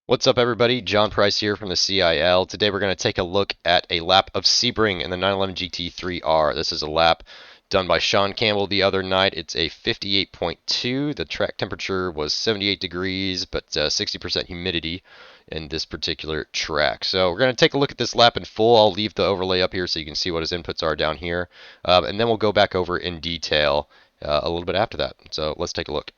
What's up, everybody? John Price here from the CIL. Today we're going to take a look at a lap of Sebring in the 911 GT3R. This is a lap done by Sean Campbell the other night. It's a 58.2. The track temperature was 78 degrees, but 60% humidity in this particular track. So we're going to take a look at this lap in full. I'll leave the overlay up here so you can see what his inputs are down here. And then we'll go back over in detail a little bit after that. So let's take a look.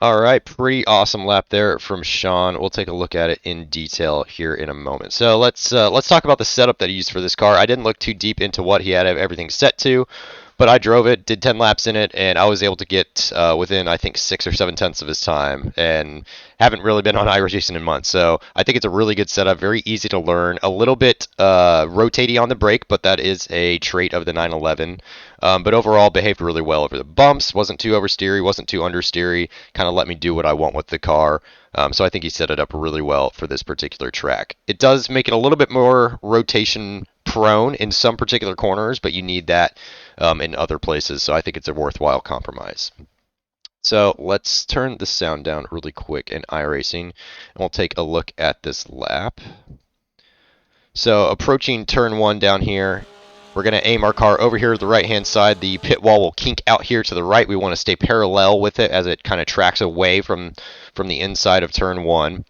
All right, pretty awesome lap there from Sean. We'll take a look at it in detail here in a moment. So let's talk about the setup that he used for this car. I didn't look too deep into what he had everything set to, but I drove it, did 10 laps in it, and I was able to get within, I think, 6 or 7 tenths of his time, and haven't really been on iRacing in months. So I think it's a really good setup, very easy to learn, a little bit rotatey on the brake, but that is a trait of the 911. But overall, behaved really well over the bumps, wasn't too oversteery, wasn't too understeery, kind of let me do what I want with the car. So I think he set it up really well for this particular track. It does make it a little bit more rotation prone in some particular corners, but you need that in other places, so I think it's a worthwhile compromise. So let's turn the sound down really quick in iRacing, and we'll take a look at this lap. So approaching turn 1 down here, we're going to aim our car over here to the right-hand side. The pit wall will kink out here to the right. We want to stay parallel with it as it kind of tracks away from the inside of turn 1.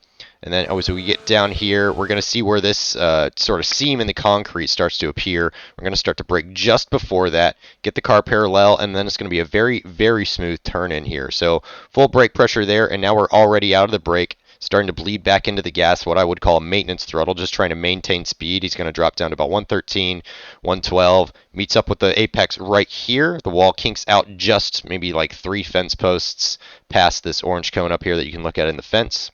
And then as we get down here, we're going to see where this sort of seam in the concrete starts to appear. We're going to start to brake just before that, get the car parallel, and then it's going to be a very, very smooth turn in here. So full brake pressure there, and now we're already out of the brake, starting to bleed back into the gas, what I would call maintenance throttle, just trying to maintain speed. He's going to drop down to about 113, 112, meets up with the apex right here. The wall kinks out just maybe like 3 fence posts past this orange cone up here that you can look at in the fence.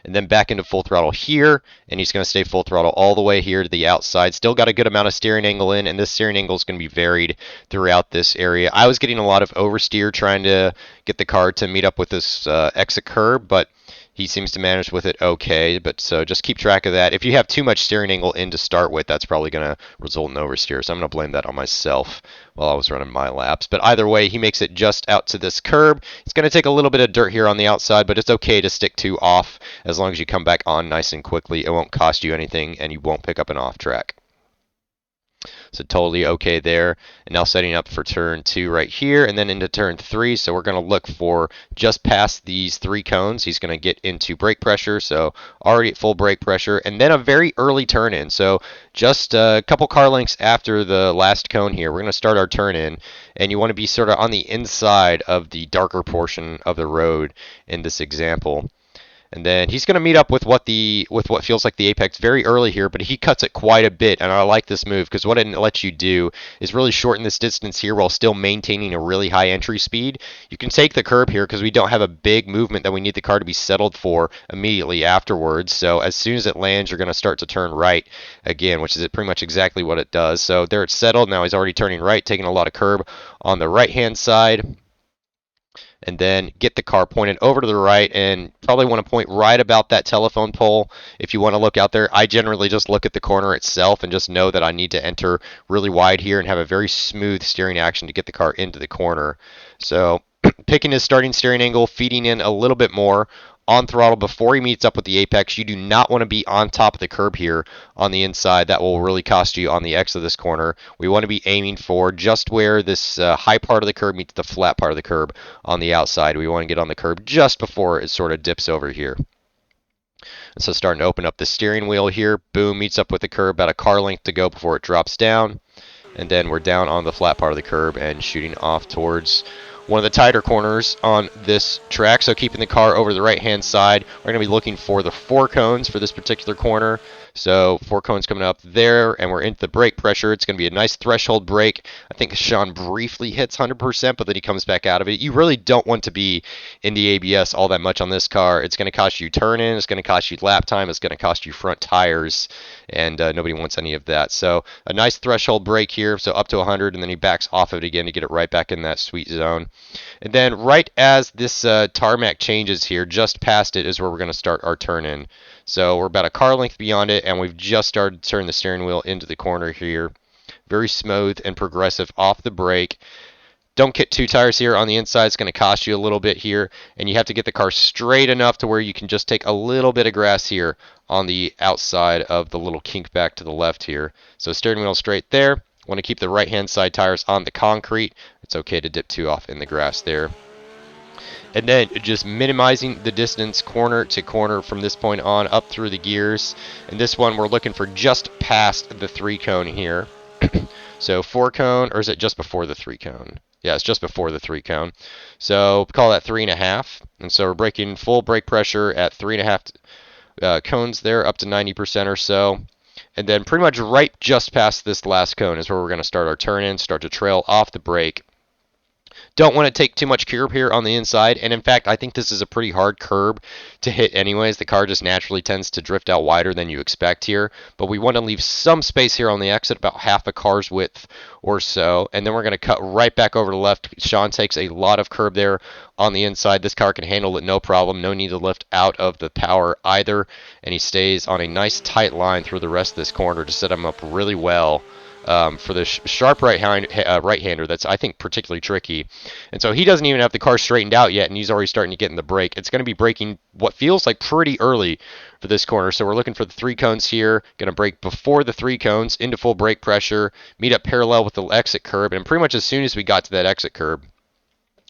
And then back into full throttle here, and he's going to stay full throttle all the way here to the outside. Still got a good amount of steering angle in, and this steering angle is going to be varied throughout this area. I was getting a lot of oversteer trying to get the car to meet up with this exit curb, but he seems to manage with it okay, but so just keep track of that. If you have too much steering angle in to start with, that's probably going to result in oversteer, so I'm going to blame that on myself while I was running my laps. But either way, he makes it just out to this curb. It's going to take a little bit of dirt here on the outside, but it's okay to stick to off as long as you come back on nice and quickly. It won't cost you anything, and you won't pick up an off track. So totally okay there. And now setting up for turn 2 right here, and then into turn 3. So we're going to look for just past these 3 cones. He's going to get into brake pressure, so already at full brake pressure, and then a very early turn in. So just a couple car lengths after the last cone here, we're going to start our turn in, and you want to be sort of on the inside of the darker portion of the road in this example. And then he's going to meet up with what feels like the apex very early here, but he cuts it quite a bit, and I like this move because what it lets you do is really shorten this distance here while still maintaining a really high entry speed. You can take the curb here because we don't have a big movement that we need the car to be settled for immediately afterwards. So as soon as it lands, you're going to start to turn right again, which is pretty much exactly what it does. So there it's settled. Now he's already turning right, taking a lot of curb on the right-hand side, and then get the car pointed over to the right, and probably want to point right about that telephone pole if you want to look out there. I generally just look at the corner itself and just know that I need to enter really wide here and have a very smooth steering action to get the car into the corner. So picking his starting steering angle, feeding in a little bit more on throttle before he meets up with the apex. You do not want to be on top of the curb here on the inside. That will really cost you on the X of this corner. We want to be aiming for just where this high part of the curb meets the flat part of the curb on the outside. We want to get on the curb just before it sort of dips over here. And so starting to open up the steering wheel here. Boom, meets up with the curb, about a car length to go before it drops down. And then we're down on the flat part of the curb and shooting off towards one of the tighter corners on this track. So keeping the car over the right hand side, we're going to be looking for the 4 cones for this particular corner. So 4 cones coming up there, and we're into the brake pressure. It's going to be a nice threshold brake. I think Sean briefly hits 100%, but then he comes back out of it. You really don't want to be in the ABS all that much on this car. It's going to cost you turn-in, it's going to cost you lap time, it's going to cost you front tires, and nobody wants any of that. So a nice threshold brake here, so up to 100, and then he backs off of it again to get it right back in that sweet zone. And then right as this tarmac changes here, just past it is where we're going to start our turn-in. So we're about a car length beyond it, and we've just started to turn the steering wheel into the corner here. Very smooth and progressive off the brake. Don't get 2 tires here on the inside. It's going to cost you a little bit here, and you have to get the car straight enough to where you can just take a little bit of grass here on the outside of the little kink back to the left here. So steering wheel straight there. Want to keep the right-hand side tires on the concrete. It's okay to dip 2 off in the grass there. And then just minimizing the distance corner to corner from this point on up through the gears. And this one we're looking for just past the 3 cone here. So 4 cone, or is it just before the 3 cone? Yeah, it's just before the 3 cone. So call that 3.5. And so we're braking full brake pressure at 3.5 cones there, up to 90% or so. And then pretty much right just past this last cone is where we're going to start our turn-in, start to trail off the brake. Don't want to take too much curb here on the inside, and in fact, I think this is a pretty hard curb to hit anyways. The car just naturally tends to drift out wider than you expect here, but we want to leave some space here on the exit, about half a car's width or so, and then we're going to cut right back over to the left. Sean takes a lot of curb there on the inside. This car can handle it no problem. No need to lift out of the power either, and he stays on a nice tight line through the rest of this corner to set him up really well. For the sharp right-hander that's, I think, particularly tricky. And so he doesn't even have the car straightened out yet, and he's already starting to get in the brake. It's going to be braking what feels like pretty early for this corner. So we're looking for the 3 cones here. Going to brake before the 3 cones into full brake pressure, meet up parallel with the exit curb, and pretty much as soon as we got to that exit curb,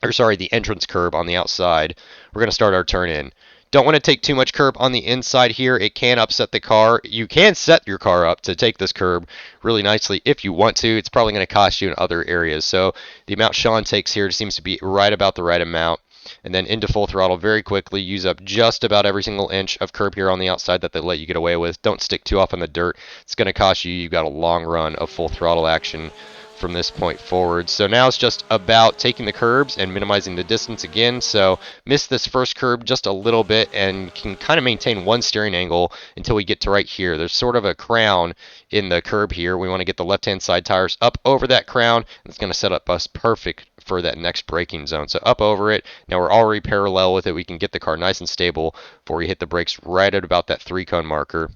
or sorry, the entrance curb on the outside, we're going to start our turn-in. Don't want to take too much curb on the inside here. It can upset the car. You can set your car up to take this curb really nicely if you want to. It's probably going to cost you in other areas. So the amount Sean takes here seems to be right about the right amount. And then into full throttle very quickly. Use up just about every single inch of curb here on the outside that they let you get away with. Don't stick too off in the dirt. It's going to cost you. You've got a long run of full throttle action from this point forward. So now it's just about taking the curbs and minimizing the distance again. So miss this first curb just a little bit and can kind of maintain one steering angle until we get to right here. There's sort of a crown in the curb here. We want to get the left-hand side tires up over that crown. It's going to set up us perfect for that next braking zone. So up over it. Now we're already parallel with it. We can get the car nice and stable before we hit the brakes right at about that 3 cone marker.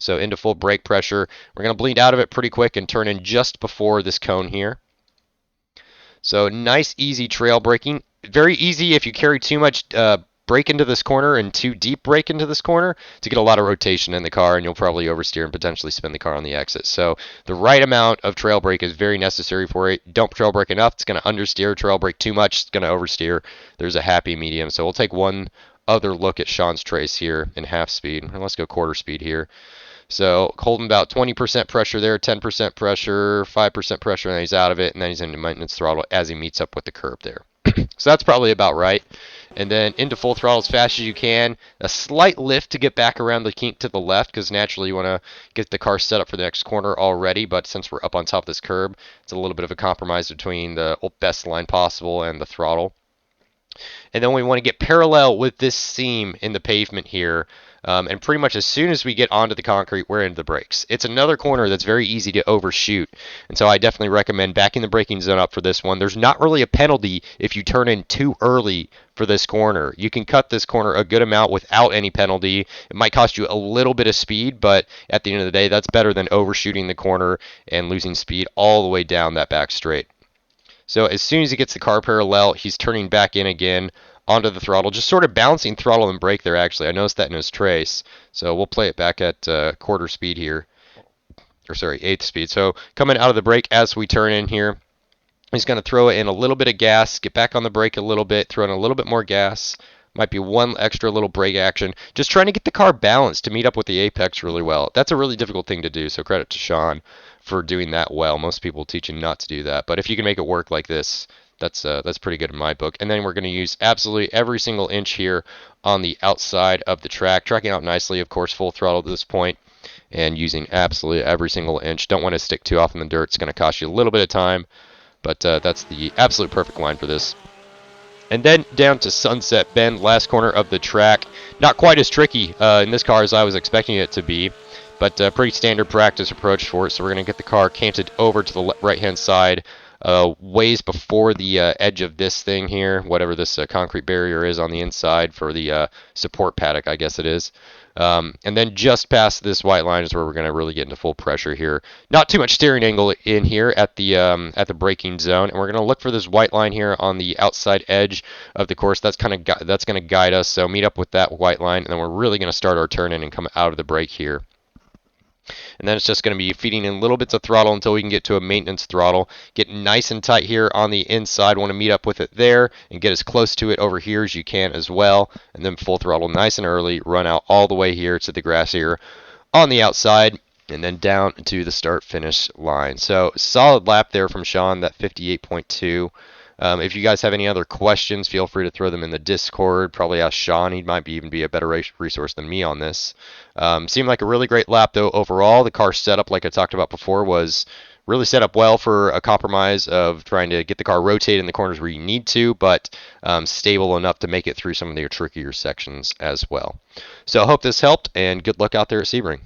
So into full brake pressure. We're going to bleed out of it pretty quick and turn in just before this cone here. So nice, easy trail braking. Very easy if you carry too much brake into this corner and too deep brake into this corner to get a lot of rotation in the car, and you'll probably oversteer and potentially spin the car on the exit. So the right amount of trail brake is very necessary for it. Don't trail brake enough, it's going to understeer. Trail brake too much, it's going to oversteer. There's a happy medium. So we'll take one other look at Sean's trace here in half speed. And let's go quarter speed here. So holding about 20% pressure there, 10% pressure, 5% pressure, and then he's out of it, and then he's into maintenance throttle as he meets up with the curb there. So that's probably about right. and then into full throttle as fast as you can. A slight lift to get back around the kink to the left, because naturally you want to get the car set up for the next corner already, but since we're up on top of this curb, it's a little bit of a compromise between the best line possible and the throttle. And then we want to get parallel with this seam in the pavement here. And pretty much as soon as we get onto the concrete, we're into the brakes. It's another corner that's very easy to overshoot. And so I definitely recommend backing the braking zone up for this one. There's not really a penalty if you turn in too early for this corner. You can cut this corner a good amount without any penalty. It might cost you a little bit of speed, but at the end of the day, that's better than overshooting the corner and losing speed all the way down that back straight. So as soon as he gets the car parallel, he's turning back in again onto the throttle, just sort of balancing throttle and brake there, actually. I noticed that in his trace. So we'll play it back at quarter speed here. Or sorry, eighth speed. So coming out of the brake as we turn in here, he's going to throw in a little bit of gas, get back on the brake a little bit, throw in a little bit more gas. Might be one extra little brake action. Just trying to get the car balanced to meet up with the apex really well. That's a really difficult thing to do, so credit to Sean for doing that well. Most people teach you not to do that, but if you can make it work like this, that's pretty good in my book. And then we're going to use absolutely every single inch here on the outside of the track, tracking out nicely, of course, full throttle at this point, and using absolutely every single inch. Don't want to stick too off in the dirt. It's going to cost you a little bit of time, but that's the absolute perfect line for this. And then down to Sunset Bend, last corner of the track. Not quite as tricky in this car as I was expecting it to be, but pretty standard practice approach for it. So we're going to get the car canted over to the right-hand side, ways before the edge of this thing here, whatever this concrete barrier is on the inside for the support paddock, I guess it is. And then just past this white line is where we're going to really get into full pressure here. Not too much steering angle in here at the braking zone, and we're going to look for this white line here on the outside edge of the course. That's going to guide us. So meet up with that white line, and then we're really going to start our turn in and come out of the brake here. And then it's just going to be feeding in little bits of throttle until we can get to a maintenance throttle. Get nice and tight here on the inside. Want to meet up with it there and get as close to it over here as you can as well. And then full throttle nice and early. Run out all the way here to the grass here on the outside. And then down to the start-finish line. So solid lap there from Sean, that 58.2. If you guys have any other questions, feel free to throw them in the Discord. Probably ask Sean. He might even be a better resource than me on this. Seemed like a really great lap, though, overall. The car setup, like I talked about before, was really set up well for a compromise of trying to get the car rotated in the corners where you need to, but stable enough to make it through some of the trickier sections as well. So I hope this helped, and good luck out there at Sebring.